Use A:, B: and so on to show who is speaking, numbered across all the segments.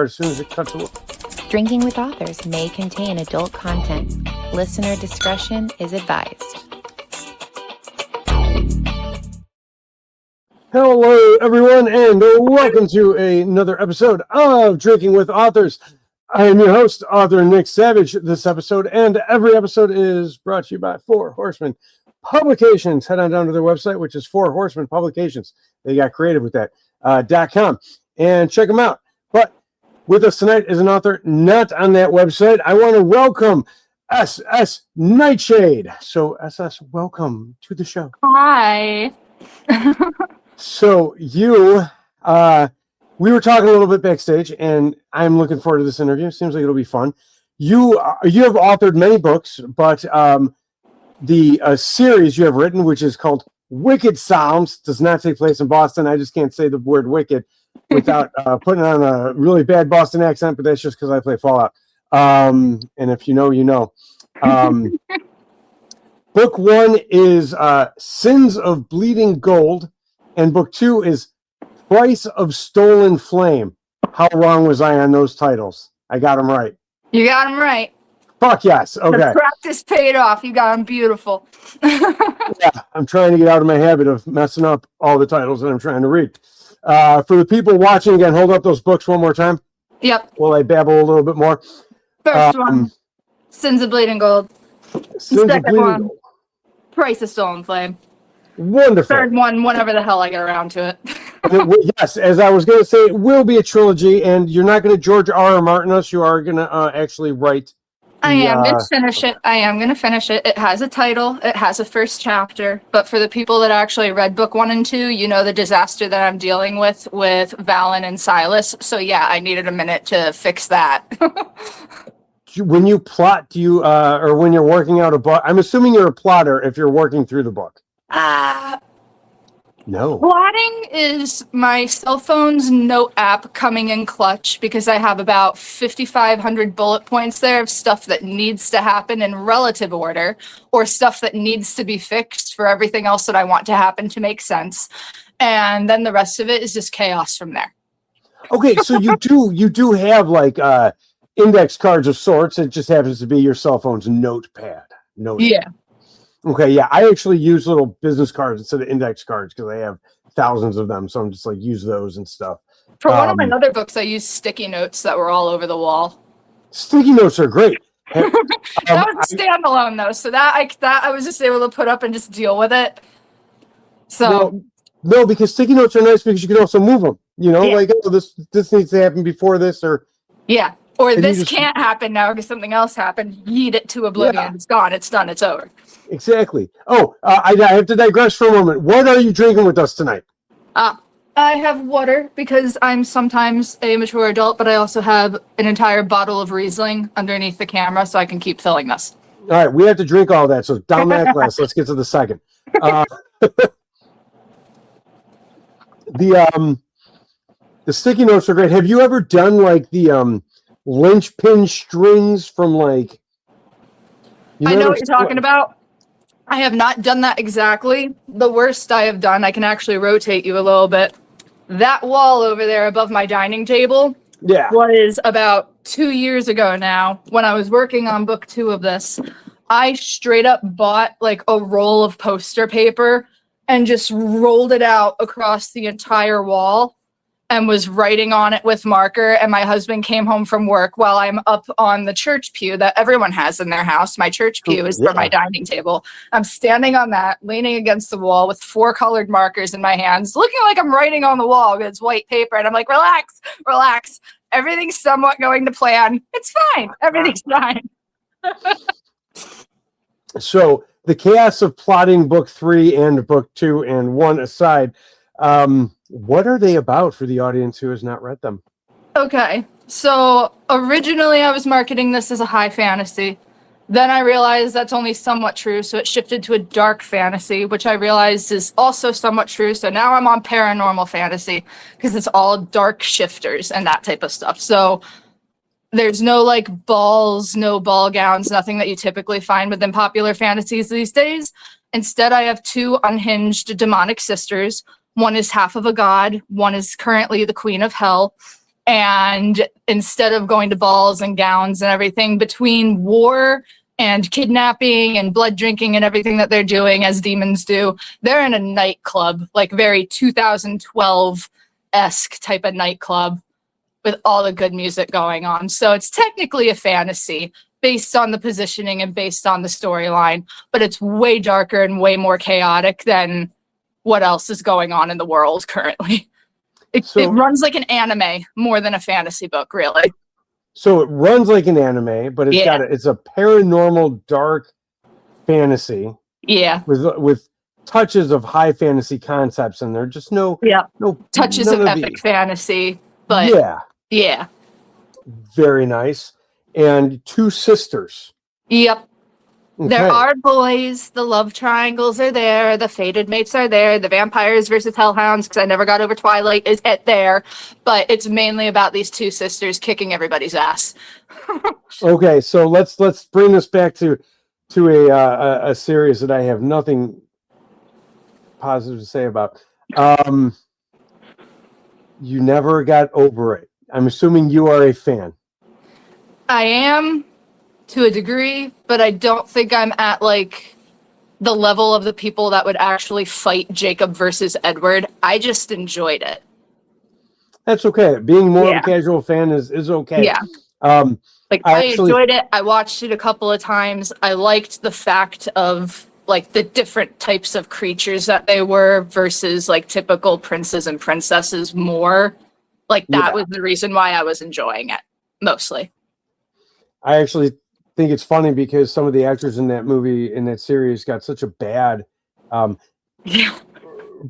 A: as soon as it cuts away.
B: Drinking with authors may contain adult content. Listener discretion is advised.
A: Hello, everyone, and welcome to another episode of Drinking with Authors. I am your host, author Nick Savage. This episode and every episode is brought to you by Four Horsemen Publications. Head on down to their website, which is Four Horsemen Publications. They got creative with that, .com, and check them out. But with us tonight is an author not on that website. I want to welcome SS Nightshade. So, SS, welcome to the show.
C: Hi.
A: So we were talking a little bit backstage, and I'm looking forward to this interview. Seems like it'll be fun. You have authored many books, but the series you have written, which is called Wicked Sounds, does not take place in Boston. I just can't say the word wicked without putting on a really bad Boston accent, but that's just because I play Fallout. And if you know, you know. Book 1 is Sins of Bleeding Gold, and book 2 is Price of Stolen Flame. How wrong was I on those titles? I got them right.
C: You got them right.
A: Fuck yes. Okay.
C: The practice paid off. You got them beautiful.
A: Yeah, I'm trying to get out of my habit of messing up all the titles that I'm trying to read. For the people watching, again, hold up those books one more time.
C: Yep.
A: While I babble a little bit more.
C: First one, Sins of Bleeding Gold. Second one, Price of Stolen Flame.
A: Wonderful.
C: Third one, whenever the hell I get around to it.
A: Yes, as I was going to say, it will be a trilogy, and you're not going to George R. Martin us. You are going to actually write.
C: I am going to finish it. It has a title. It has a first chapter. But for the people that actually read book 1 and 2, you know the disaster that I'm dealing with Valen and Silas. So yeah, I needed a minute to fix that.
A: When you plot, do you, or when you're working out a book, I'm assuming you're a plotter if you're working through the book. No.
C: Plotting is my cell phone's note app coming in clutch because I have about 5,500 bullet points there of stuff that needs to happen in relative order or stuff that needs to be fixed for everything else that I want to happen to make sense. And then the rest of it is just chaos from there.
A: Okay, so you do have like index cards of sorts. It just happens to be your cell phone's notepad.
C: Yeah.
A: Okay, yeah, I actually use little business cards instead of index cards because I have thousands of them, so I'm just like use those and stuff.
C: For one of my other books, I used sticky notes that were all over the wall.
A: Sticky notes are great.
C: That was standalone though, so that I was just able to put up and just deal with it. So
A: no, because sticky notes are nice because you can also move them. You know, like oh, this needs to happen before this, or
C: yeah, or this can't happen now because something else happened. Yeet it to oblivion. Yeah. It's gone. It's done. It's over.
A: Exactly. Oh, I have to digress for a moment. What are you drinking with us tonight?
C: I have water because I'm sometimes a mature adult, but I also have an entire bottle of Riesling underneath the camera so I can keep filling this.
A: All right, we have to drink all that, so down that glass. Let's get to the second. The sticky notes are great. Have you ever done like the linchpin strings from like...
C: I know what you're talking about. I have not done that exactly. The worst I have done, I can actually rotate you a little bit. That wall over there above my dining table was about 2 years ago now when I was working on book 2 of this. I straight up bought like a roll of poster paper and just rolled it out across the entire wall and was writing on it with marker. And my husband came home from work while I'm up on the church pew that everyone has in their house. My church pew is for my dining table. I'm standing on that, leaning against the wall with 4 colored markers in my hands, looking like I'm writing on the wall. It's white paper. And I'm like, relax, relax. Everything's somewhat going to plan. It's fine. Everything's fine.
A: So the chaos of plotting book 3 and book 2 and 1 aside, what are they about for the audience who has not read them?
C: Okay, so originally I was marketing this as a high fantasy. Then I realized that's only somewhat true, so it shifted to a dark fantasy, which I realized is also somewhat true. So now I'm on paranormal fantasy because it's all dark shifters and that type of stuff. So there's no like balls, no ball gowns, nothing that you typically find within popular fantasies these days. Instead, I have 2 unhinged demonic sisters. One is half of a god. One is currently the queen of hell. And instead of going to balls and gowns and everything, between war and kidnapping and blood drinking and everything that they're doing as demons do, they're in a nightclub, like very 2012-esque type of nightclub with all the good music going on. So it's technically a fantasy based on the positioning and based on the storyline, but it's way darker and way more chaotic than what else is going on in the world currently. It runs like an anime more than a fantasy book, really.
A: So it runs like an anime, but it's a paranormal dark fantasy.
C: Yeah.
A: With touches of high fantasy concepts in there. Just no
C: touches of epic fantasy, but yeah.
A: Very nice. And two sisters.
C: Yep.
A: Okay.
C: There are boys. The love triangles are there. The fated mates are there. The vampires versus hellhounds, because I never got over Twilight, is there. But it's mainly about these two sisters kicking everybody's ass.
A: Okay, so let's bring this back to a series that I have nothing positive to say about. You never got over it. I'm assuming you are a fan.
C: I am, to a degree, but I don't think I'm at like the level of the people that would actually fight Jacob versus Edward. I just enjoyed it.
A: That's okay. Being more of a casual fan is okay.
C: Yeah. I enjoyed it. I watched it a couple of times. I liked the fact of like the different types of creatures that they were versus like typical princes and princesses more. Like that was the reason why I was enjoying it mostly.
A: I actually think it's funny because some of the actors in that movie, in that series, got such a bad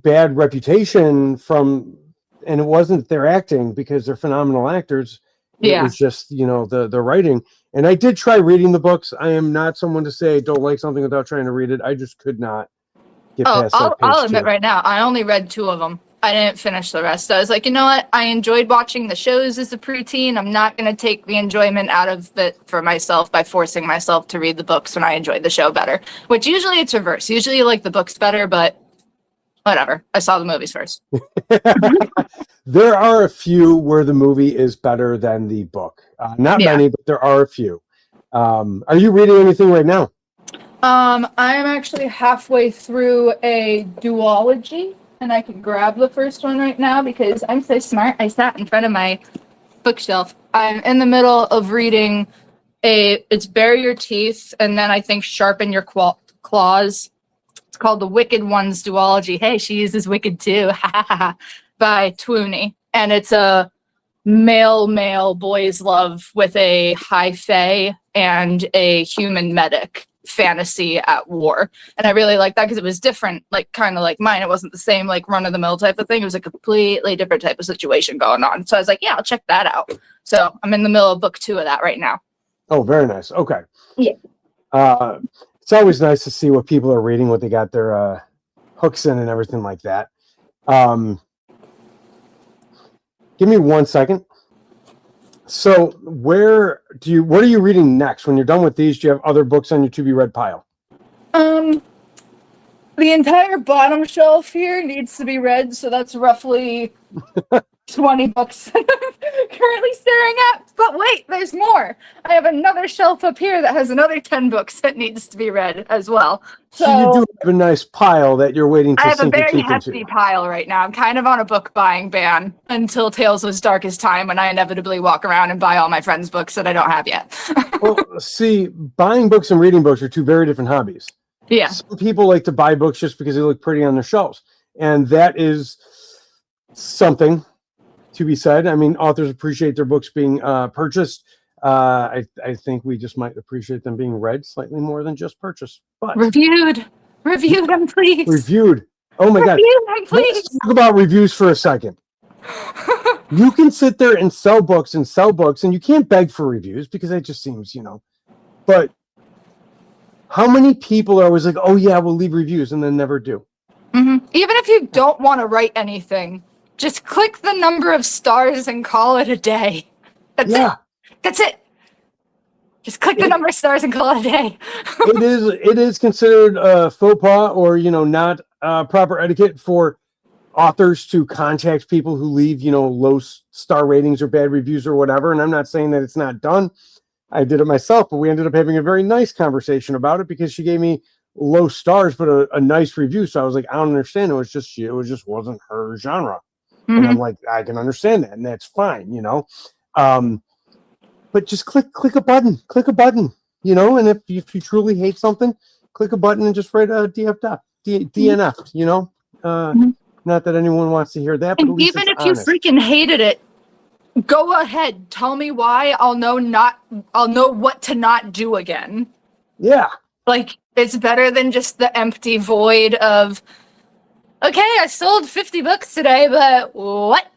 A: reputation from, and it wasn't their acting because they're phenomenal actors. It was just, the writing. And I did try reading the books. I am not someone to say don't like something without trying to read it. I just could not get past that page
C: I'll admit right now, I only read 2 of them. I didn't finish the rest. I was like, you know what? I enjoyed watching the shows as a preteen. I'm not going to take the enjoyment out of it for myself by forcing myself to read the books when I enjoyed the show better. Which usually it's reverse. Usually you like the books better, but whatever. I saw the movies first.
A: There are a few where the movie is better than the book. Not many, but there are a few. Are you reading anything right now?
C: I am actually halfway through a duology. And I can grab the first one right now because I'm so smart. I sat in front of my bookshelf. I'm in the middle of reading it's Bury Your Teeth, and then I think Sharpen Your Claws. It's called The Wicked Ones Duology. Hey, she uses Wicked too. By Twoony. And it's a male boys love with a high fae and a human medic fantasy at war. And I really like that because it was different, like kind of like mine. It wasn't the same like run-of-the-mill type of thing. It was a completely different type of situation going on. So I was like, yeah, I'll check that out. So I'm in the middle of book 2 of that right now.
A: Oh, very nice. Okay.
C: Yeah.
A: It's always nice to see what people are reading, what they got their hooks in and everything like that. Give me 1 second. So what are you reading next? When you're done with these, do you have other books on your to be read pile?
C: The entire bottom shelf here needs to be read, so that's roughly 20 books I'm currently staring at. But wait, there's more. I have another shelf up here that has another 10 books that needs to be read as well. So
A: you do have a nice pile that you're waiting to sink your teeth into. I have a very
C: hefty pile right now. I'm kind of on a book buying ban until Tales of Darkest Time, when I inevitably walk around and buy all my friends' books that I don't have yet.
A: Well, see, buying books and reading books are 2 very different hobbies.
C: Yeah.
A: Some people like to buy books just because they look pretty on their shelves. And that is something to be said. I mean, authors appreciate their books being purchased. I think we just might appreciate them being read slightly more than just purchased. But
C: reviewed them, please.
A: Reviewed. Oh my God.
C: Them, please.
A: Let's talk about reviews for a second. You can sit there and sell books, and you can't beg for reviews because it just seems, but how many people are always like, oh yeah, we'll leave reviews, and then never do?
C: Mm-hmm. Even if you don't want to write anything, just click the number of stars and call it a day. That's it. Just click the number of stars and call it a day. It
A: is considered faux pas or not proper etiquette for authors to contact people who leave, low star ratings or bad reviews or whatever. And I'm not saying that it's not done. I did it myself, but we ended up having a very nice conversation about it because she gave me low stars, but a nice review. So I was like, I don't understand. It just wasn't her genre. And I'm like, I can understand that, and that's fine, but just click a button, and if you truly hate something, click a button and just write a DNF, not that anyone wants to hear that, but
C: And
A: at least
C: even
A: it's
C: if you
A: honest.
C: freaking hated it, go ahead. Tell me why. I'll know what to not do again.
A: Yeah.
C: Like, it's better than just the empty void of, okay, I sold 50 books today, but what?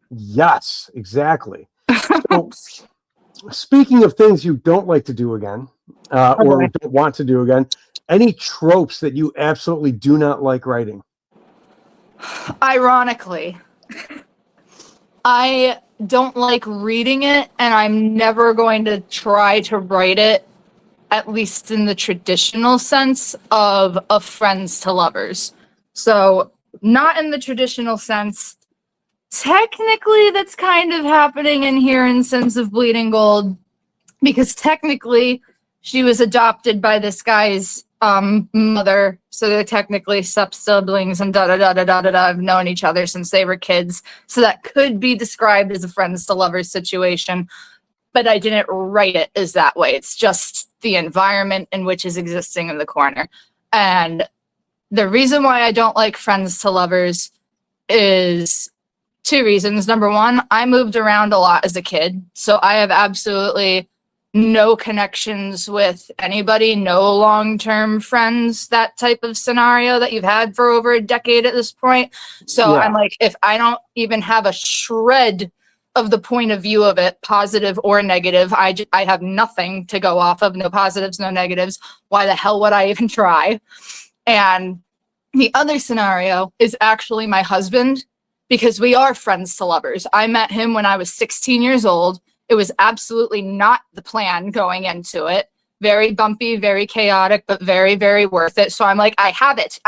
A: Yes, exactly. So, speaking of things you don't like to do again, or don't want to do again, any tropes that you absolutely do not like writing?
C: Ironically, I don't like reading it, and I'm never going to try to write it, at least in the traditional sense of friends to lovers. So, not in the traditional sense. Technically, that's kind of happening in here in Sins of Bleeding Gold, because technically she was adopted by this guy's mother, so they're technically step-siblings and have known each other since they were kids, so that could be described as a friends to lovers situation, but I didn't write it as that way. It's just the environment in which is existing in the corner. And the reason why I don't like friends to lovers is two reasons. Number one, I moved around a lot as a kid, so I have absolutely no connections with anybody, no long-term friends, that type of scenario that you've had for over a decade at this point. So I'm like, if I don't even have a shred of the point of view of it, positive or negative, I have nothing to go off of, no positives, no negatives. Why the hell would I even try? And the other scenario is actually my husband, because we are friends to lovers. I met him when I was 16 years old. It was absolutely not the plan going into it. Very bumpy, very chaotic, but very, very worth it. So I'm like, I have it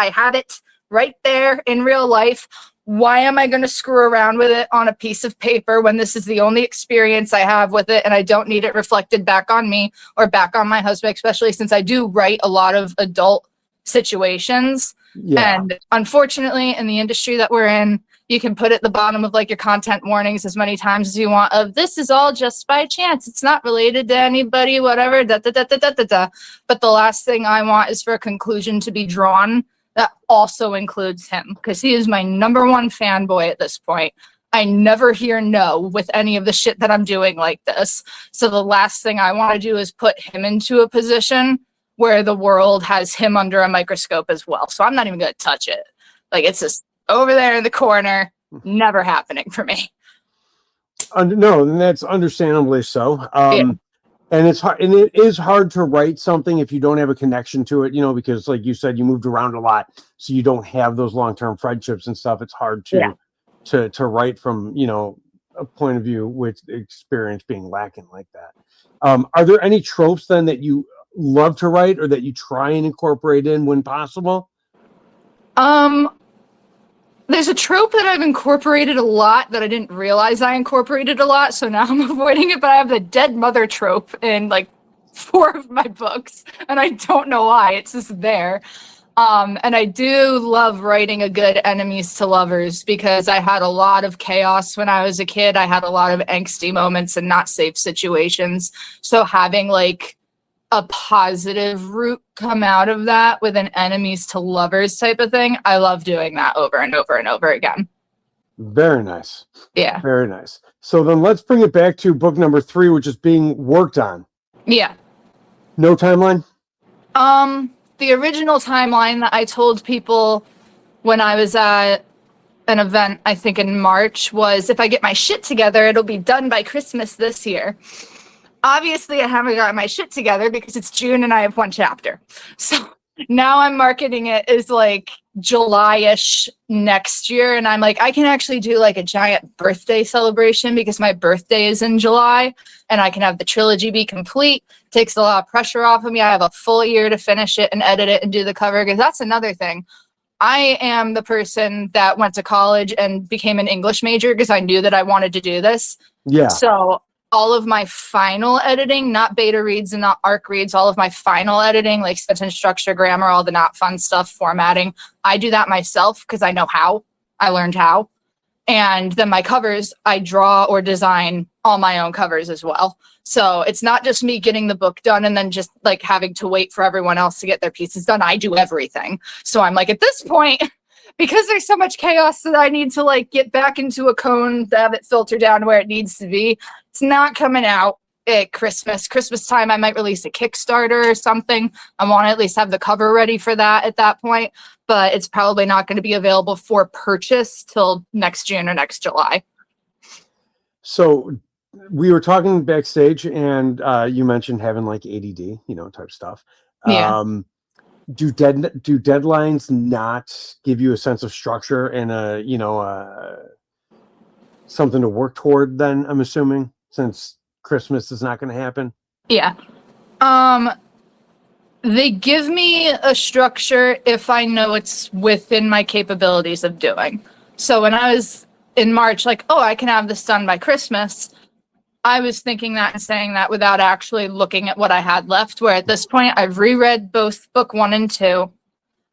C: right there in real life. Why am I going to screw around with it on a piece of paper when this is the only experience I have with it, and I don't need it reflected back on me or back on my husband, especially since I do write a lot of adult situations. Yeah. And unfortunately, in the industry that we're in, you can put at the bottom of like your content warnings as many times as you want of, this is all just by chance. It's not related to anybody, whatever, But the last thing I want is for a conclusion to be drawn that also includes him, because he is my number one fanboy at this point. I never hear no with any of the shit that I'm doing like this. So the last thing I want to do is put him into a position where the world has him under a microscope as well. So I'm not even going to touch it. Like, it's just over there in the corner, never happening for me.
A: No, and that's understandably so. And it's hard, and it is hard to write something if you don't have a connection to it, because like you said, you moved around a lot, so you don't have those long-term friendships and stuff. It's hard to write from, a point of view with experience being lacking like that. Are there any tropes then that you love to write or that you try and incorporate in when possible?
C: There's a trope that I've incorporated a lot that I didn't realize I incorporated a lot, so now I'm avoiding it, but I have the dead mother trope in like 4 of my books, and I don't know why. It's just there. And I do love writing a good enemies to lovers, because I had a lot of chaos when I was a kid. I had a lot of angsty moments and not safe situations. So having like a positive route come out of that with an enemies to lovers type of thing, I love doing that over and over and over again. Very
A: nice.
C: Yeah.
A: Very nice. So then let's bring it back to book number 3, which is being worked on.
C: Yeah.
A: No timeline?
C: The original timeline that I told people when I was at an event, I think in March, was if I get my shit together, it'll be done by Christmas this year. Obviously, I haven't got my shit together because it's June and I have 1 chapter. So now I'm marketing it as like July-ish next year. And I'm like, I can actually do like a giant birthday celebration because my birthday is in July, and I can have the trilogy be complete. Takes a lot of pressure off of me. I have a full year to finish it and edit it and do the cover, because that's another thing. I am the person that went to college and became an English major because I knew that I wanted to do this.
A: Yeah.
C: So all of my final editing, not beta reads and not arc reads, all of my final editing, like sentence structure, grammar, all the not fun stuff, formatting, I do that myself because I know how. I learned how. And then my covers, I draw or design all my own covers as well. So it's not just me getting the book done and then just like having to wait for everyone else to get their pieces done. I do everything. So I'm like, at this point, because there's so much chaos that I need to like get back into a cone to have it filter down to where it needs to be. It's not coming out at Christmas time. I might release a Kickstarter or something. I want to at least have the cover ready for that at that point, but it's probably not going to be available for purchase till next June or next July.
A: So we were talking backstage and you mentioned having like ADD, type stuff.
C: Yeah.
A: Do deadlines not give you a sense of structure and something to work toward then, I'm assuming, since Christmas is not going to happen?
C: Yeah. They give me a structure if I know it's within my capabilities of doing. So when I was in March, like, oh, I can have this done by Christmas, I was thinking that and saying that without actually looking at what I had left, where at this point I've reread both book 1 and 2.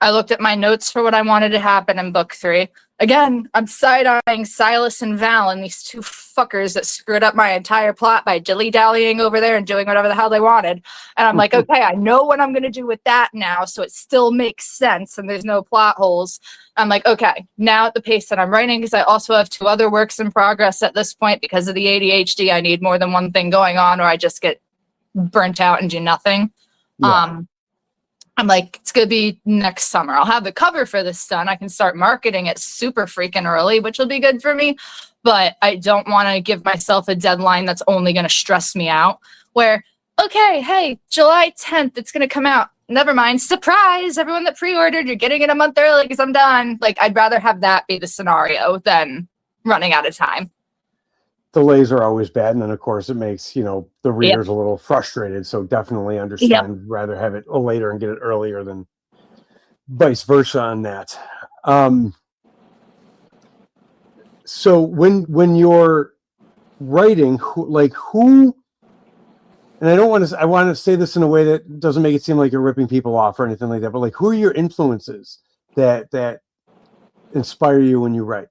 C: I looked at my notes for what I wanted to happen in book 3. Again, I'm side-eyeing Silas and Val and these two fuckers that screwed up my entire plot by dilly-dallying over there and doing whatever the hell they wanted. And I'm like, okay, I know what I'm going to do with that now, so it still makes sense and there's no plot holes. I'm like, okay, now at the pace that I'm writing, because I also have 2 other works in progress at this point because of the ADHD, I need more than one thing going on or I just get burnt out and do nothing.
A: Yeah.
C: I'm like, it's going to be next summer. I'll have the cover for this done. I can start marketing it super freaking early, which will be good for me. But I don't want to give myself a deadline that's only going to stress me out. Where, okay, hey, July 10th, it's going to come out. Never mind. Surprise, everyone that pre-ordered, you're getting it a month early because I'm done. Like, I'd rather have that be the scenario than running out of time.
A: Delays are always bad, and then of course it makes the readers a little frustrated. So definitely understand, rather have it later and get it earlier than vice versa on that. So when you're writing, who, and I want to say this in a way that doesn't make it seem like you're ripping people off or anything like that, but like, who are your influences that inspire you when you write?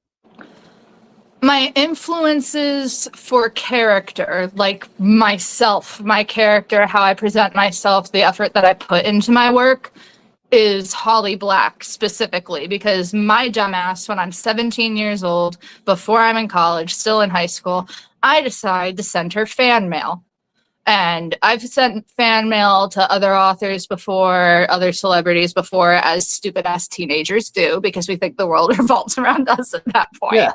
C: My influences for character, like myself, my character, how I present myself, the effort that I put into my work, is Holly Black specifically, because my dumbass, when I'm 17 years old, before I'm in college, still in high school, I decide to send her fan mail. And I've sent fan mail to other authors before, other celebrities before, as stupid-ass teenagers do, because we think the world revolves around us at that point. Yeah.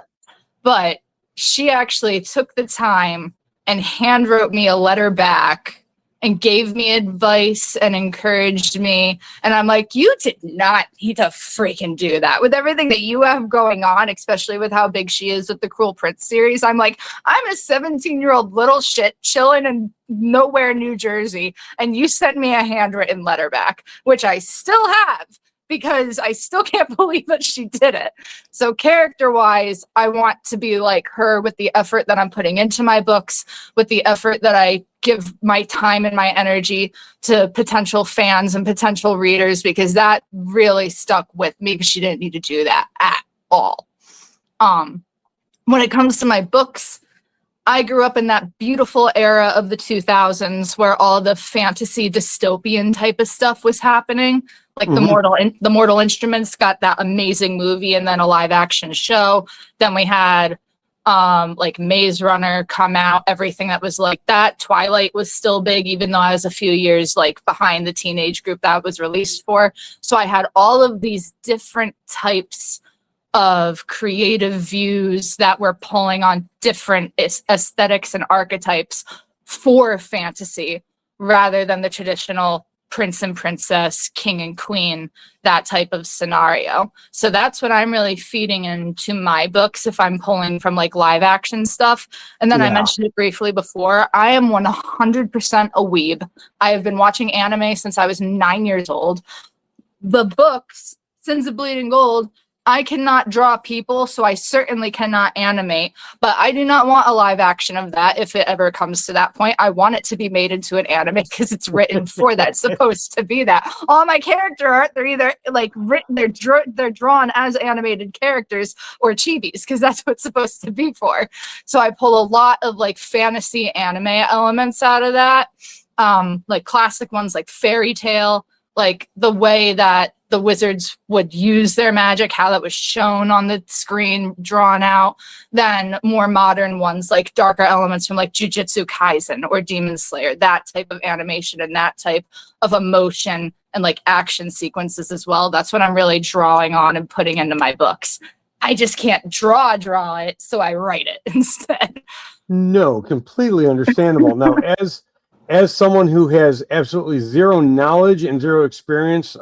C: But she actually took the time and hand wrote me a letter back and gave me advice and encouraged me. And I'm like, you did not need to freaking do that. With everything that you have going on, especially with how big she is with the Cruel Prince series, I'm like, I'm a 17-year-old little shit chilling in nowhere, New Jersey, and you sent me a handwritten letter back, which I still have, because I still can't believe that she did it. So character-wise, I want to be like her with the effort that I'm putting into my books, with the effort that I give my time and my energy to potential fans and potential readers, because that really stuck with me, because she didn't need to do that at all. When it comes to my books, I grew up in that beautiful era of the 2000s where all the fantasy dystopian type of stuff was happening. Like the Mortal Instruments got that amazing movie and then a live action show. Then we had like Maze Runner come out, everything that was like that. Twilight was still big, even though I was a few years like behind the teenage group that was released for. So I had all of these different types of creative views that were pulling on different aesthetics and archetypes for fantasy, rather than the traditional prince and princess, king and queen, that type of scenario. So that's what I'm really feeding into my books if I'm pulling from like live action stuff. And then I mentioned it briefly before, I am 100% a weeb. I have been watching anime since I was 9 years old. The books Sins of Bleeding Gold, I cannot draw people, so I certainly cannot animate, but I do not want a live action of that if it ever comes to that point. I want it to be made into an anime because it's written for that. It's supposed to be that. All my character art, they're either like written, they're drawn as animated characters or chibis because that's what it's supposed to be for. So I pull a lot of like fantasy anime elements out of that, like classic ones like Fairy Tale, like the way that the wizards would use their magic, how that was shown on the screen, drawn out, then more modern ones like darker elements from like Jujutsu Kaisen or Demon Slayer, that type of animation and that type of emotion and like action sequences as well. That's what I'm really drawing on and putting into my books. I just can't draw it, so I write it instead.
A: No, completely understandable. Now, as someone who has absolutely zero knowledge and zero experience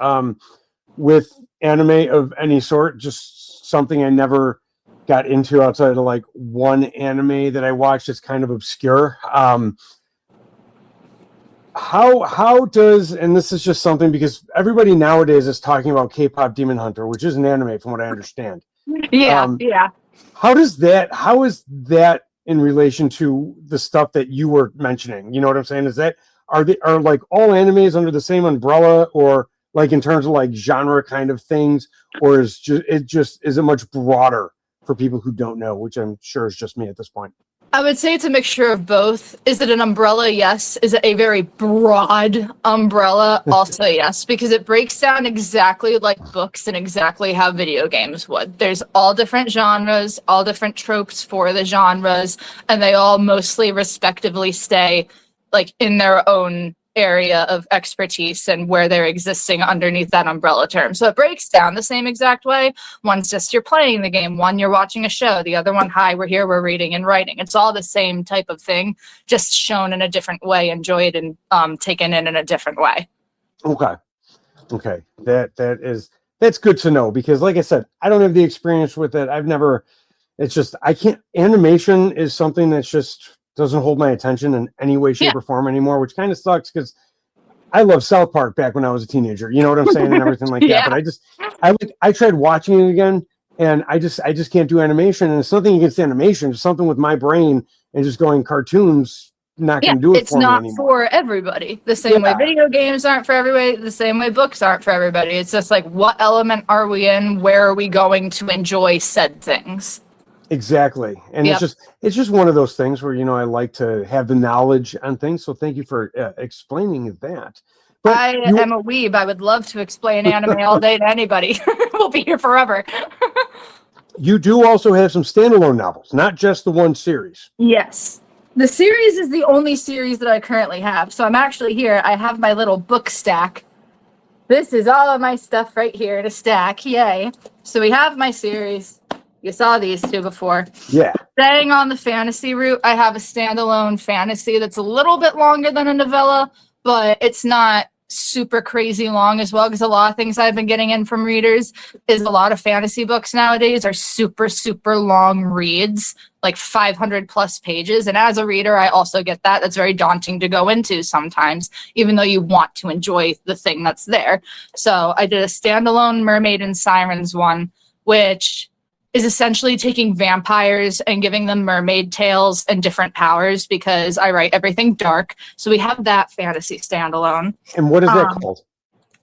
A: with anime of any sort, just something I never got into outside of like one anime that I watched that's kind of obscure. How does, and this is just something because everybody nowadays is talking about K-pop Demon Hunter, which is an anime from what I understand.
C: Yeah.
A: How is that in relation to the stuff that you were mentioning? You know what I'm saying? Are like all animes under the same umbrella, or like in terms of like genre kind of things, or is it much broader for people who don't know, which I'm sure is just me at this point?
C: I would say it's a mixture of both. Is it an umbrella? Yes. Is it a very broad umbrella? Also, yes, because it breaks down exactly like books and exactly how video games would. There's all different genres, all different tropes for the genres, and they all mostly respectively stay like in their own area of expertise and where they're existing underneath that umbrella term. So it breaks down the same exact way. One's just you're playing the game, one you're watching a show, the other one, hi, we're here, we're reading and writing. It's all the same type of thing, just shown in a different way, enjoyed and taken in a different way.
A: Okay. That's good to know, because like I said, I don't have the experience with it. Animation is something that's just doesn't hold my attention in any way, shape, or form anymore, which kind of sucks because I loved South Park back when I was a teenager. You know what I'm saying? And everything like that. But I tried watching it again, and I just can't do animation. And it's nothing against animation. It's something with my brain and just going cartoons. Not going to do it for me anymore.
C: It's not for everybody. The same way video games aren't for everybody. The same way books aren't for everybody. It's just like, what element are we in? Where are we going to enjoy said things?
A: Exactly. And it's just one of those things where, I like to have the knowledge on things. So thank you for explaining that. But
C: I am a weeb. I would love to explain anime all day to anybody. We'll be here forever.
A: You do also have some standalone novels, not just the one series.
C: Yes. The series is the only series that I currently have. So I'm actually here. I have my little book stack. This is all of my stuff right here in a stack. Yay. So we have my series. You saw these two before.
A: Yeah.
C: Staying on the fantasy route, I have a standalone fantasy that's a little bit longer than a novella, but it's not super crazy long as well, because a lot of things I've been getting in from readers is a lot of fantasy books nowadays are super, super long reads, like 500 plus pages. And as a reader, I also get that. That's very daunting to go into sometimes, even though you want to enjoy the thing that's there. So I did a standalone Mermaid and Sirens one, which is essentially taking vampires and giving them mermaid tales and different powers, because I write everything dark. So we have that fantasy standalone.
A: And what is that called?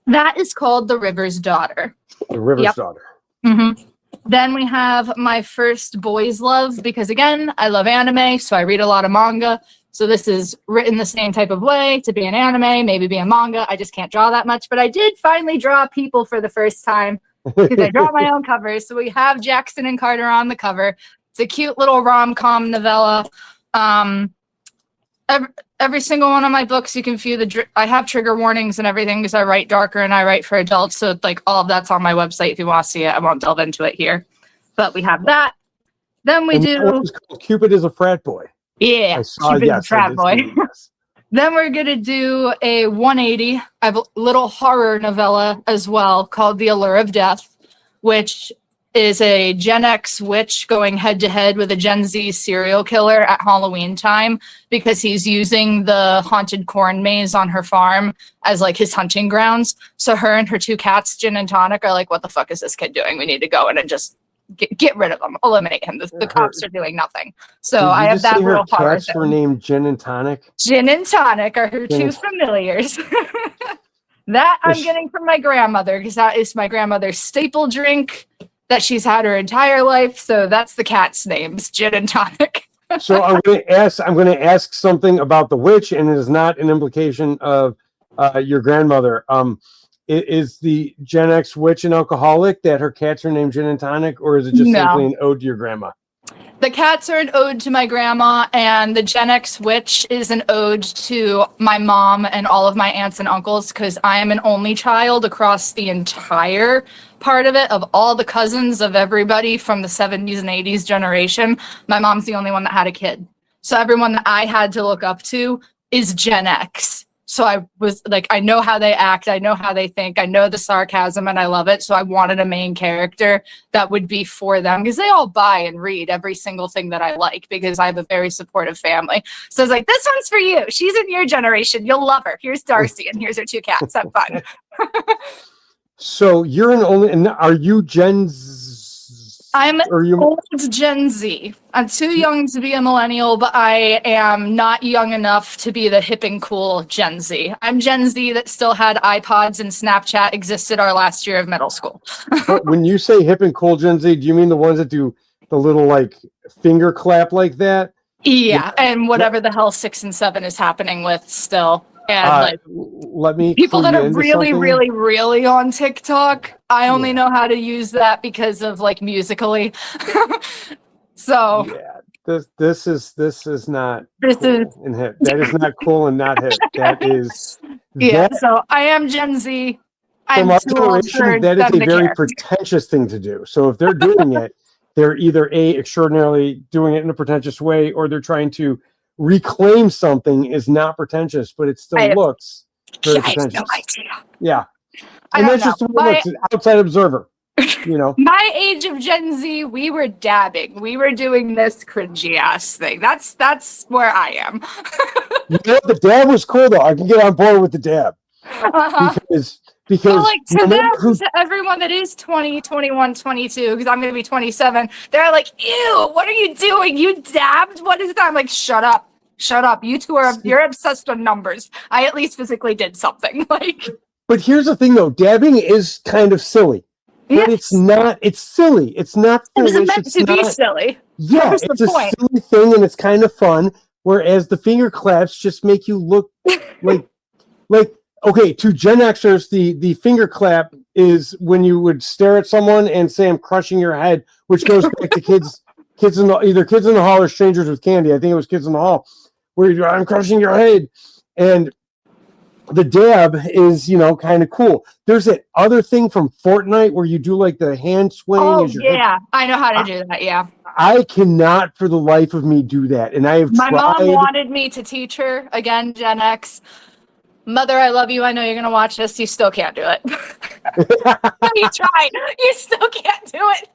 C: That is called The River's Daughter.
A: The River's Daughter.
C: Mm-hmm. Then we have my first boys' love, because again, I love anime, so I read a lot of manga. So this is written the same type of way to be an anime, maybe be a manga. I just can't draw that much, but I did finally draw people for the first time, because I draw my own covers. So we have Jackson and Carter on the cover. It's a cute little rom-com novella. Every single one of my books, you can feel I have trigger warnings and everything, because I write darker and I write for adults. So like all of that's on my website if you want to see it. I won't delve into it here, but we have that. Then we do
A: Cupid is a frat boy.
C: Yeah, Cupid is a frat boy.
A: Yes.
C: Then we're going to do a 180. I have a little horror novella as well called The Allure of Death, which is a Gen X witch going head to head with a Gen Z serial killer at Halloween time because he's using the haunted corn maze on her farm as like his hunting grounds. So her and her 2 cats, Gin and Tonic, are like, what the fuck is this kid doing? We need to go in and just get rid of him, eliminate him. The cops are doing nothing. So I have that little horror.
A: Cats were named Gin and Tonic.
C: Gin and Tonic are her 2 familiars. That I'm getting from my grandmother because that is my grandmother's staple drink that she's had her entire life. So that's the cat's names, Gin and Tonic.
A: So I'm going to ask something about the witch, and it is not an implication of your grandmother. Is the Gen X witch an alcoholic that her cats are named Gin and Tonic, or is it just simply an ode to your grandma?
C: The cats are an ode to my grandma, and the Gen X witch is an ode to my mom and all of my aunts and uncles, because I am an only child across the entire part of it, of all the cousins of everybody from the 70s and 80s generation. My mom's the only one that had a kid. So everyone that I had to look up to is Gen X. So I was like, I know how they act, I know how they think, I know the sarcasm, and I love it. So I wanted a main character that would be for them, because they all buy and read every single thing that I like, because I have a very supportive family. So I was like, this one's for you. She's in your generation. You'll love her. Here's Darcy, and here's her 2 cats. Have fun.
A: So you're an only, and are you Gen Z?
C: I'm old Gen Z. I'm too young to be a millennial, but I am not young enough to be the hip and cool Gen Z. I'm Gen Z that still had iPods and Snapchat existed our last year of middle school.
A: When you say hip and cool Gen Z, do you mean the ones that do the little like finger clap like that?
C: Yeah, and whatever the hell 6 and 7 is happening with still. And like,
A: let me
C: people that are really on TikTok, I only know how to use that because of like Musical.ly. So
A: yeah, this is not cool and hip. That is not cool and not hip. That is
C: So I am Gen Z.
A: From our generation, that is a very pretentious thing to do. So if they're doing it, they're either extraordinarily doing it in a pretentious way, or they're trying to reclaim something is not pretentious, but it still looks very pretentious.
C: No idea.
A: Yeah. And that's just the way it looks, outside observer. You know.
C: My age of Gen Z, we were dabbing. We were doing this cringy ass thing. That's where I am.
A: You know, the dab was cool though. I can get on board with the dab. Because
C: well, like to everyone that is 20, 21, 22, because I'm going to be 27, they're like, ew, what are you doing? You dabbed? What is that? I'm like, shut up. Shut up. You two you're obsessed with numbers. I at least physically did something.
A: But here's the thing though, dabbing is kind of silly. But it's silly. It's not foolish.
C: It was meant to be silly.
A: Yeah, it's a silly thing and it's kind of fun. Whereas the finger claps just make you look like okay, to Gen Xers, the finger clap is when you would stare at someone and say, I'm crushing your head, which goes back to kids in the hall or strangers with candy. I think it was Kids in the Hall, where you're, I'm crushing your head. And the dab is, kind of cool. There's that other thing from Fortnite where you do like the hand swing.
C: Oh, yeah. I know how to do that. Yeah.
A: I cannot for the life of me do that. And I have tried.
C: My mom wanted me to teach her, again, Gen X. Mother, I love you. I know you're going to watch this. You still can't do it. You tried. You still can't do it.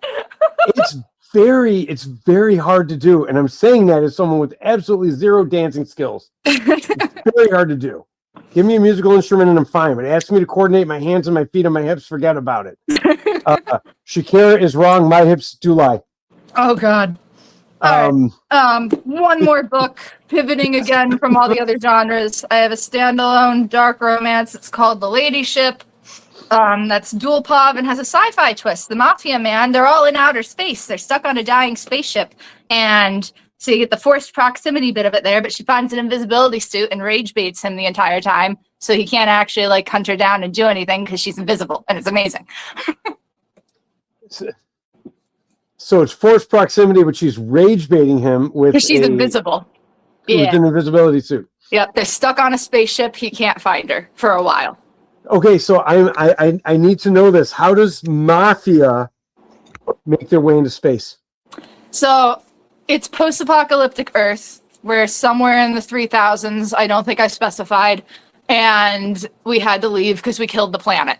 A: It's very hard to do. And I'm saying that as someone with absolutely zero dancing skills. It's very hard to do. Give me a musical instrument and I'm fine. But ask me to coordinate my hands and my feet and my hips, forget about it. Shakira is wrong. My hips do lie.
C: Oh, God. One more book, pivoting again from all the other genres. I have a standalone dark romance. It's called The Ladyship. That's dual pov and has a sci-fi twist. The mafia man, they're all in outer space. They're stuck on a dying spaceship. And so you get the forced proximity bit of it there, but she finds an invisibility suit and rage baits him the entire time. So he can't actually hunt her down and do anything because she's invisible. And it's amazing.
A: So it's forced proximity, but she's rage baiting him with
C: she's invisible.
A: With an invisibility suit.
C: Yep, they're stuck on a spaceship. He can't find her for a while.
A: Okay, so I need to know this. How does mafia make their way into space?
C: So it's post-apocalyptic Earth. We're somewhere in the 3000s. I don't think I specified. And we had to leave because we killed the planet.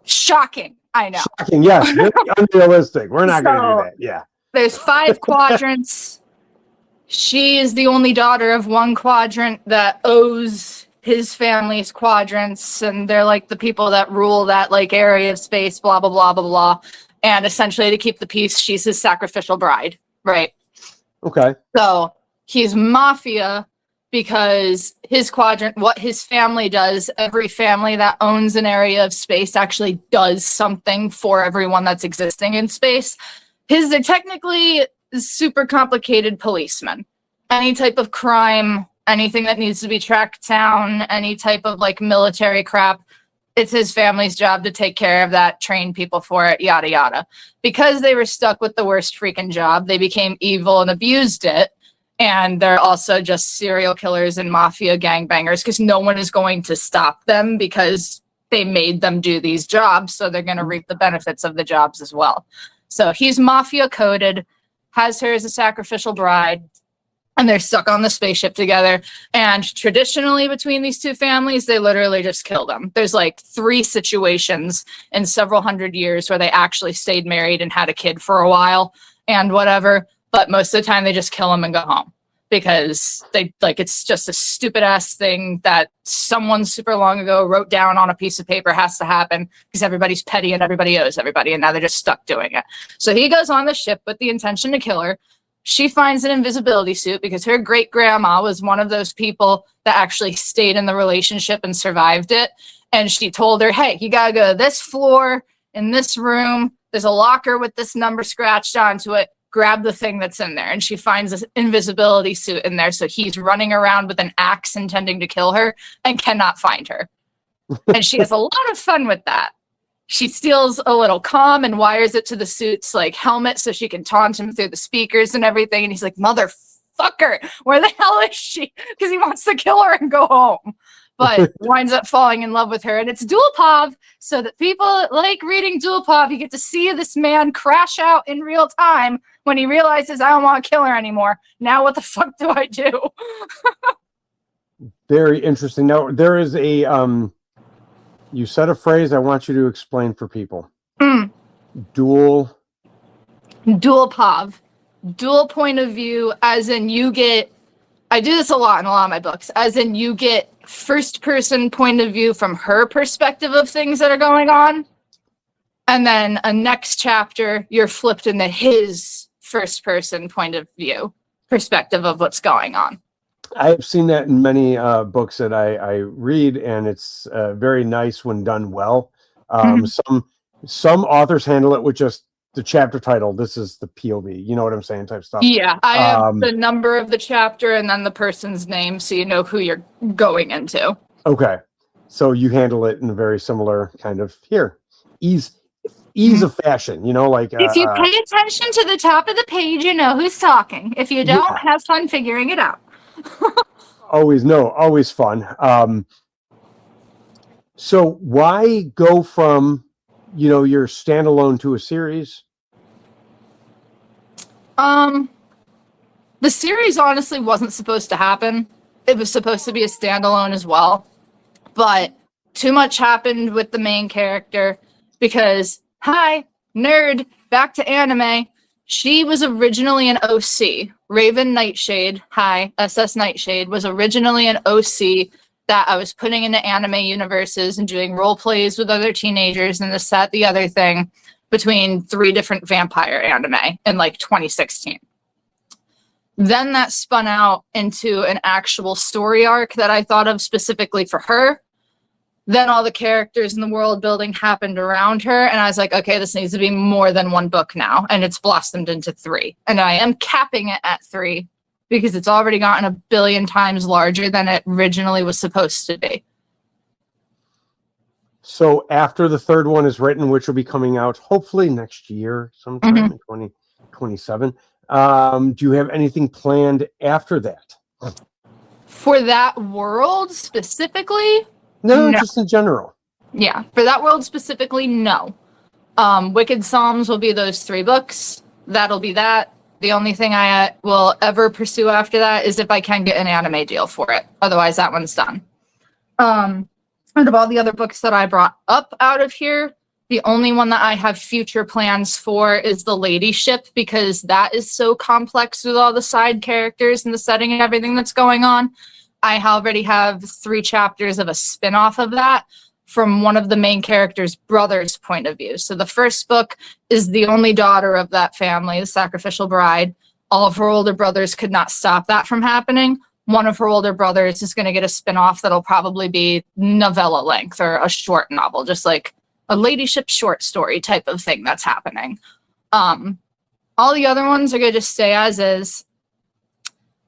C: Shocking. I know.
A: Shocking, yes, very unrealistic. We're not going to do that. Yeah.
C: There's 5 quadrants. She is the only daughter of one quadrant that owes his family's quadrants, and they're like the people that rule that like area of space, blah, blah, blah, blah, blah. And essentially to keep the peace, she's his sacrificial bride, right?
A: Okay.
C: So he's mafia because his quadrant, what his family does, every family that owns an area of space actually does something for everyone that's existing in space. They're technically super complicated policemen. Any type of crime, anything that needs to be tracked down, any type of like military crap, it's his family's job to take care of that, train people for it, yada, yada. Because they were stuck with the worst freaking job, they became evil and abused it. And they're also just serial killers and mafia gangbangers because no one is going to stop them because they made them do these jobs. So they're going to reap the benefits of the jobs as well. So he's mafia coded, has her as a sacrificial bride, and they're stuck on the spaceship together. And traditionally between these two families, they literally just kill them. There's like 3 situations in several hundred years where they actually stayed married and had a kid for a while and whatever. But most of the time they just kill them and go home because they like it's just a stupid ass thing that someone super long ago wrote down on a piece of paper has to happen because everybody's petty and everybody owes everybody, and now they're just stuck doing it. So he goes on the ship with the intention to kill her. She finds an invisibility suit because her great grandma was one of those people that actually stayed in the relationship and survived it. And she told her, hey, you gotta go to this floor in this room. There's a locker with this number scratched onto it. Grab the thing that's in there. And she finds this invisibility suit in there. So he's running around with an axe intending to kill her and cannot find her. And she has a lot of fun with that. She steals a little comm and wires it to the suit's like helmet so she can taunt him through the speakers and everything. And he's like, motherfucker, where the hell is she? Because he wants to kill her and go home. But winds up falling in love with her. And it's Duopov, so that people like reading Duopov, you get to see this man crash out in real time when he realizes I don't want to kill her anymore. Now what the fuck do I do?
A: Very interesting. Now, there is a, you said a phrase I want you to explain for people. Duopov.
C: Dual point of view, as in you get, I do this a lot in a lot of my books, as in you get first person point of view from her perspective of things that are going on. And then a next chapter, you're flipped into his first person point of view perspective of what's going on.
A: I've seen that in many books that I read, and it's very nice when done well. Some authors handle it with just the chapter title. This is the POV, you know what I'm saying, type stuff.
C: Yeah, I have the number of the chapter and then the person's name, so you know who you're going into. Okay,
A: so you handle it in a very similar kind of ease of fashion, you know, like
C: if you pay attention to the top of the page, you know who's talking. If you don't, have fun figuring it out.
A: always fun. So why go from, you know, your standalone to a series?
C: The series honestly wasn't supposed to happen. It was supposed to be a standalone as well, but too much happened with the main character because, hi, nerd, back to anime. She was originally an OC. Raven Nightshade, hi, SS Nightshade, was originally an OC that I was putting into anime universes and doing role plays with other teenagers and this, that, the other thing between 3 different vampire anime in like 2016. Then that spun out into an actual story arc that I thought of specifically for her. Then all the characters and the world building happened around her. And I was like, okay, this needs to be more than 1 book now. And it's blossomed into 3. And I am capping it at 3 because it's already gotten 1 billion times larger than it originally was supposed to be.
A: So after the 3rd one is written, which will be coming out hopefully next year, sometime in 2027, do you have anything planned after that?
C: For that world specifically?
A: No, just in general.
C: Yeah, for that world specifically, no. Wicked Psalms will be those 3 books. That'll be that. The only thing I will ever pursue after that is if I can get an anime deal for it. Otherwise, that one's done. And of all the other books that I brought up out of here, The only one that I have future plans for is the ladyship, because that is so complex with all the side characters and the setting and everything that's going on. I already have 3 chapters of a spin-off of that from one of the main character's brother's point of view. So the first book is the only daughter of that family, the sacrificial bride. All of her older brothers could not stop that from happening. One of her older brothers is going to get a spin-off that'll probably be novella length or a short novel, just like a ladyship short story type of thing that's happening. All the other ones are going to just stay as is.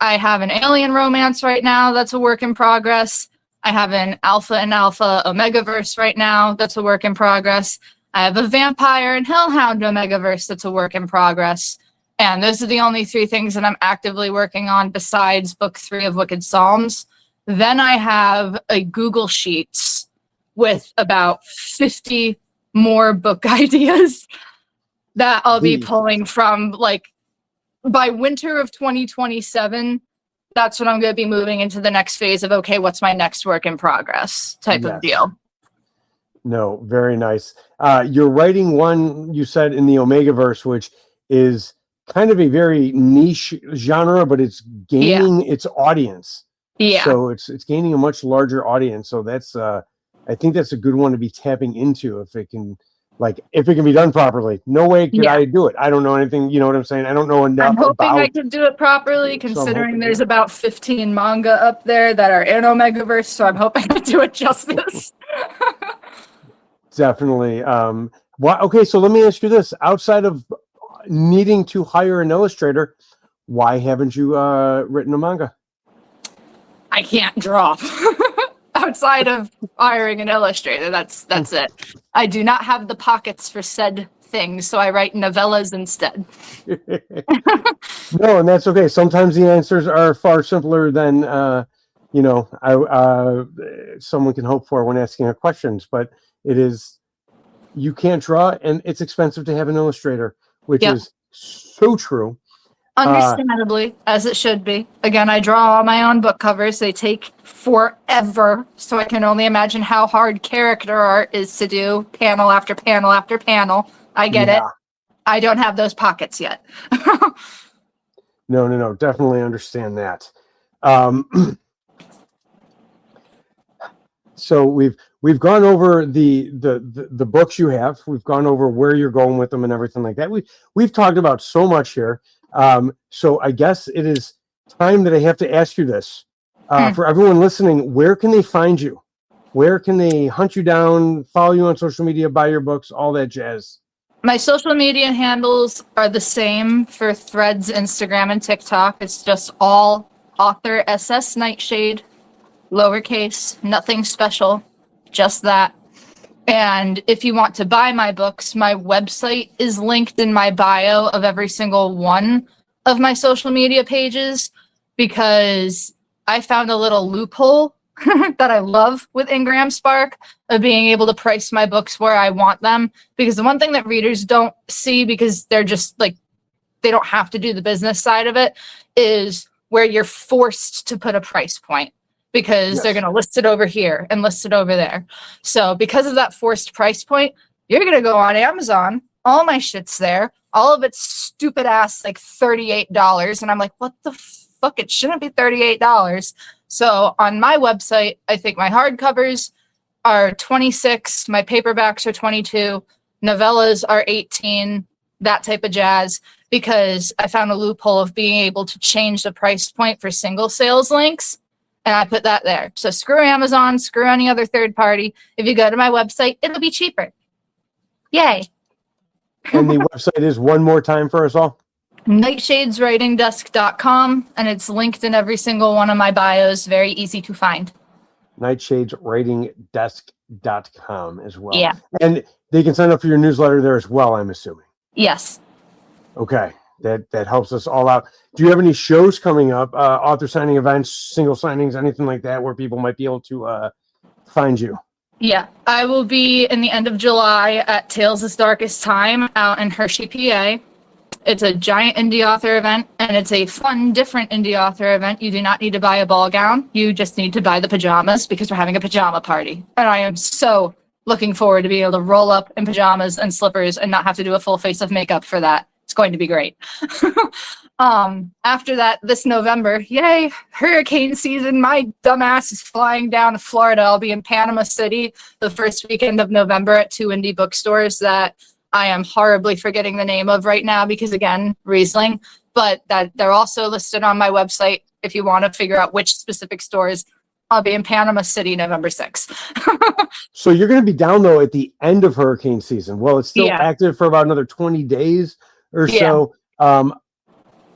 C: I have an alien romance right now that's a work in progress. I have an Alpha and Alpha Omegaverse right now that's a work in progress. I have a Vampire and Hellhound Omegaverse that's a work in progress. And those are the only 3 things that I'm actively working on besides book 3 of Wicked Psalms. Then I have a Google Sheets with about 50 more book ideas that I'll be pulling from, like, by winter of 2027. That's when I'm going to be moving into the next phase of, okay, what's my next work in progress type of deal.
A: No, very nice. You're writing one, you said, in the Omegaverse, which is kind of a very niche genre, but it's gaining its audience.
C: Yeah.
A: So it's gaining a much larger audience. So that's I think that's a good one to be tapping into if it can be done properly. No way could I do it. I don't know anything, you know what I'm saying? I don't know enough.
C: I'm hoping I can do it properly, considering there's about 15 manga up there that are in Omegaverse, so I'm hoping to do it justice.
A: Definitely. Okay, so let me ask you this. Outside of needing to hire an illustrator, why haven't you written a manga?
C: I can't draw. Outside of hiring an illustrator, that's it. I do not have the pockets for said things, so I write novellas instead.
A: No, and that's okay. Sometimes the answers are far simpler than someone can hope for when asking a questions. But it is, you can't draw, and it's expensive to have an illustrator, which is so true.
C: Understandably, as it should be. Again, I draw all my own book covers. They take forever, so I can only imagine how hard character art is to do, panel after panel after panel. I get it. I don't have those pockets yet.
A: No. Definitely understand that. So we've gone over the books you have. We've gone over where you're going with them and everything like that. We've talked about so much here. So I guess it is time that I have to ask you this. For everyone listening, where can they find you? Where can they hunt you down, follow you on social media, buy your books, all that jazz?
C: My social media handles are the same for Threads, Instagram, and TikTok. It's just all author SS Nightshade, lowercase, nothing special, just that. And if you want to buy my books, my website is linked in my bio of every single one of my social media pages, because I found a little loophole that I love with Ingram Spark of being able to price my books where I want them. Because the one thing that readers don't see, because they're just like, they don't have to do the business side of it, is where you're forced to put a price point, because they're going to list it over here and list it over there. So because of that forced price point, you're going to go on Amazon. All my shit's there. All of it's stupid ass, like $38. And I'm like, what the fuck? It shouldn't be $38. So on my website, I think my hardcovers are $26. My paperbacks are $22. Novellas are $18, that type of jazz, because I found a loophole of being able to change the price point for single sales links. And I put that there. So screw Amazon, screw any other third party. If you go to my website, it'll be cheaper. Yay.
A: And the website is, one more time for us all,
C: nightshadeswritingdesk.com, and it's linked in every single one of my bios. Very easy to find.
A: nightshadeswritingdesk.com as well.
C: Yeah.
A: And they can sign up for your newsletter there as well, I'm assuming.
C: Yes.
A: Okay. That helps us all out. Do you have any shows coming up, author signing events, single signings, anything like that, where people might be able to find you?
C: Yeah, I will be in the end of July at Tales' Darkest Time out in Hershey, PA. It's a giant indie author event, and it's a fun, different indie author event. You do not need to buy a ball gown. You just need to buy the pajamas, because we're having a pajama party. And I am so looking forward to being able to roll up in pajamas and slippers and not have to do a full face of makeup for that. It's going to be great. After that, this November, yay, hurricane season. My dumbass is flying down to Florida. I'll be in Panama City the first weekend of November at 2 indie bookstores that I am horribly forgetting the name of right now because, again, Riesling. But that they're also listed on my website if you want to figure out which specific stores. I'll be in Panama City November 6th.
A: So you're going to be down, though, at the end of hurricane season. Well, it's still active for about another 20 days or so.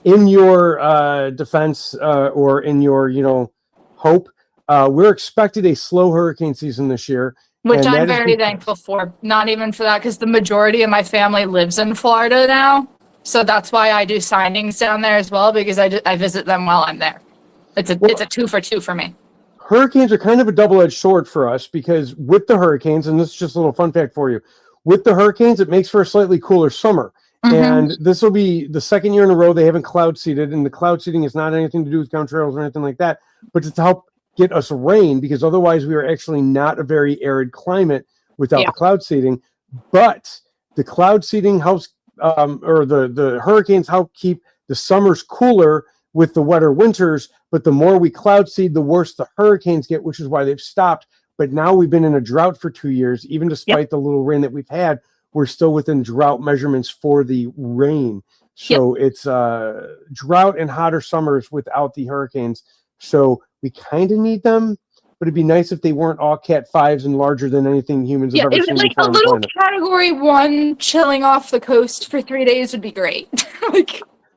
A: In your defense or in your, hope, we're expected a slow hurricane season this year.
C: Which I'm very thankful for. Not even for that, because the majority of my family lives in Florida now. So that's why I do signings down there as well, because I visit them while I'm there. It's a 2-for-2 for me.
A: Hurricanes are kind of a double-edged sword for us, because with the hurricanes, and this is just a little fun fact for you, with the hurricanes, it makes for a slightly cooler summer. And this will be the second year in a row they haven't cloud seeded, and the cloud seeding is not anything to do with contrails or anything like that, but it's to help get us rain, because otherwise we are actually not a very arid climate without the cloud seeding. But the cloud seeding helps, or the hurricanes help keep the summers cooler with the wetter winters. But the more we cloud seed, the worse the hurricanes get, which is why they've stopped. But now we've been in a drought for 2 years, even despite the little rain that we've had. We're still within drought measurements for the rain. So it's drought and hotter summers without the hurricanes. So we kind of need them, but it'd be nice if they weren't all Cat 5s and larger than anything humans have ever seen
C: like
A: before.
C: A little Category 1 chilling off the coast for 3 days would be great.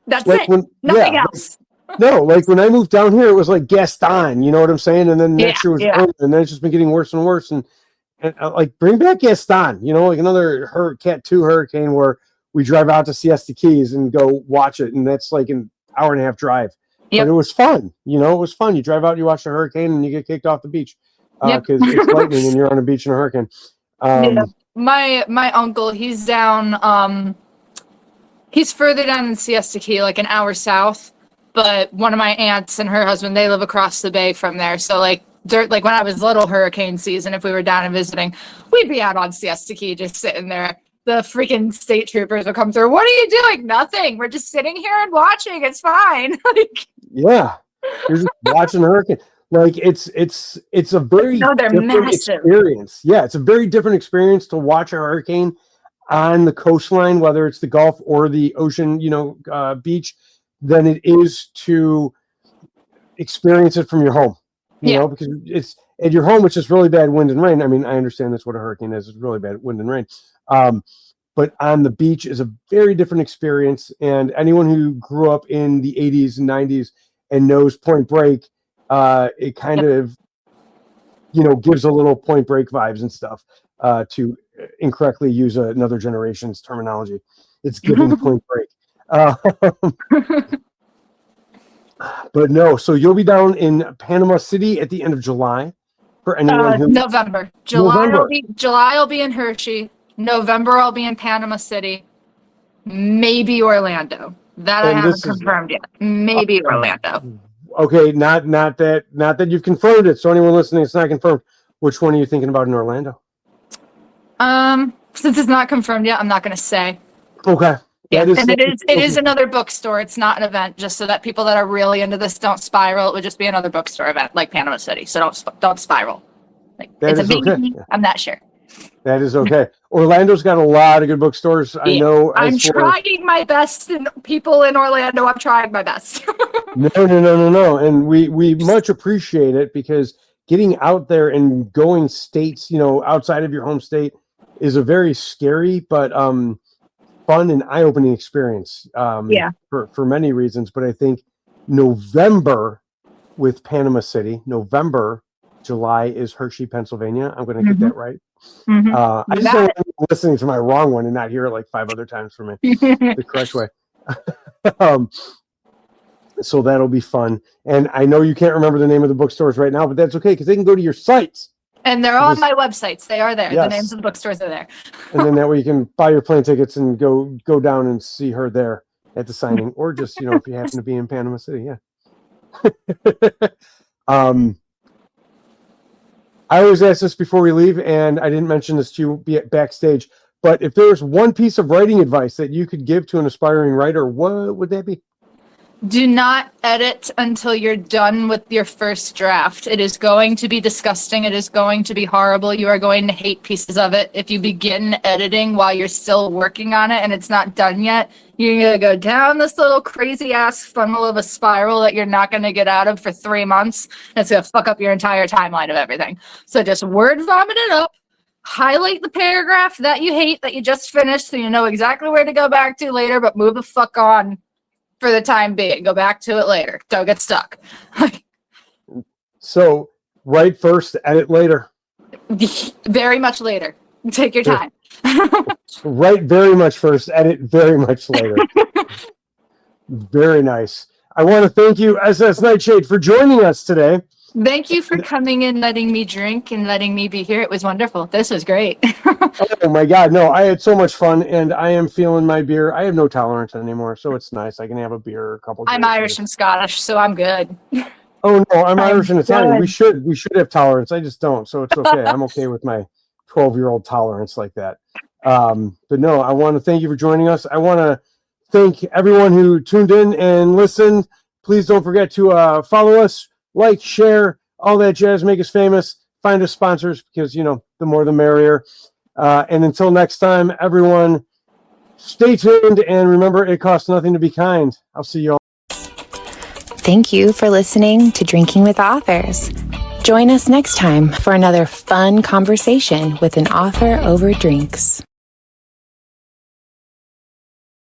C: That's like it. Nothing else.
A: No, like when I moved down here, it was like Gaston, you know what I'm saying? And then next year was Irma, and then it's just been getting worse and worse. And like bring back Gaston, like another Cat 2 hurricane where we drive out to Siesta Keys and go watch it, and that's like an hour and a half drive. But it was fun, it was fun. You drive out, you watch the hurricane, and you get kicked off the beach because it's lightning and you're on a beach in a hurricane.
C: My uncle, he's down. He's further down in Siesta Key, like an hour south. But one of my aunts and her husband, they live across the bay from there. So like when I was little, hurricane season, if we were down and visiting, we'd be out on Siesta Key just sitting there. The freaking state troopers would come through. What are you doing? Nothing. We're just sitting here and watching. It's fine.
A: You're just watching a hurricane. Like it's a very different experience. Yeah, it's a very different experience to watch a hurricane on the coastline, whether it's the Gulf or the ocean, beach, than it is to experience it from your home. You know, because it's at your home, it's just really bad wind and rain. I mean, I understand that's what a hurricane is. It's really bad wind and rain. But on the beach is a very different experience. And anyone who grew up in the 80s and 90s and knows Point Break, it kind of, gives a little Point Break vibes and stuff, to incorrectly use another generation's terminology. It's giving Point Break. But no, so you'll be down in Panama City at the end of July for anyone who...
C: November. July I'll be in Hershey. November I'll be in Panama City. Maybe Orlando. That I haven't confirmed yet. Maybe Orlando.
A: Okay, not that you've confirmed it. So anyone listening, it's not confirmed. Which one are you thinking about in Orlando?
C: Since it's not confirmed yet, I'm not going to say.
A: Okay.
C: Yeah, and it is another bookstore. It's not an event, just so that people that are really into this don't spiral. It would just be another bookstore event like Panama City. So don't spiral. It's a maybe. Okay. I'm not sure.
A: That is okay. Orlando's got a lot of good bookstores. I know.
C: I'm trying my best, and people in Orlando, I'm trying my best.
A: No. And we much appreciate it, because getting out there and going states, outside of your home state is a very scary, but fun and eye-opening experience for many reasons. But I think November with Panama City, July is Hershey, Pennsylvania. I'm going to get that right. I just don't want people listening to my wrong one and not hear it like 5 other times from me the correct way. So that'll be fun. And I know you can't remember the name of the bookstores right now, but that's okay, because they can go to your sites.
C: And they're on my websites. They are there. Yes. The names of the bookstores are there. And then
A: that way you can buy your plane tickets and go down and see her there at the signing, or just, if you happen to be in Panama City. Yeah. I always ask this before we leave, and I didn't mention this to you backstage, but if there's one piece of writing advice that you could give to an aspiring writer, what would that be?
C: Do not edit until you're done with your first draft. It is going to be disgusting. It is going to be horrible. You are going to hate pieces of it. If you begin editing while you're still working on it and it's not done yet, you're going to go down this little crazy ass funnel of a spiral that you're not going to get out of for 3 months. And it's going to fuck up your entire timeline of everything. So just word vomit it up. Highlight the paragraph that you hate that you just finished so you know exactly where to go back to later, but move the fuck on. For the time being, go back to it later. Don't get stuck.
A: So, write first, edit later.
C: Very much later. Take your time.
A: Write very much first, edit very much later. Very nice. I want to thank you, SS Nightshade, for joining us today.
C: Thank you for coming in, letting me drink, and letting me be here. It was wonderful. This was great.
A: Oh my God, no, I had so much fun, and I am feeling my beer. I have no tolerance anymore, so it's nice. I can have a beer, a couple.
C: I'm Irish and Scottish, so I'm good.
A: Oh no, I'm Irish and Italian. We should have tolerance. I just don't, so it's okay. I'm okay with my 12-year-old tolerance like that. But no, I want to thank you for joining us. I want to thank everyone who tuned in and listened. Please don't forget to follow us. Like, share, all that jazz, make us famous, find us sponsors because, you know, the more the merrier. And until next time, everyone, stay tuned and remember it costs nothing to be kind. I'll see you all.
B: Thank you for listening to Drinking with Authors. Join us next time for another fun conversation with an author over drinks.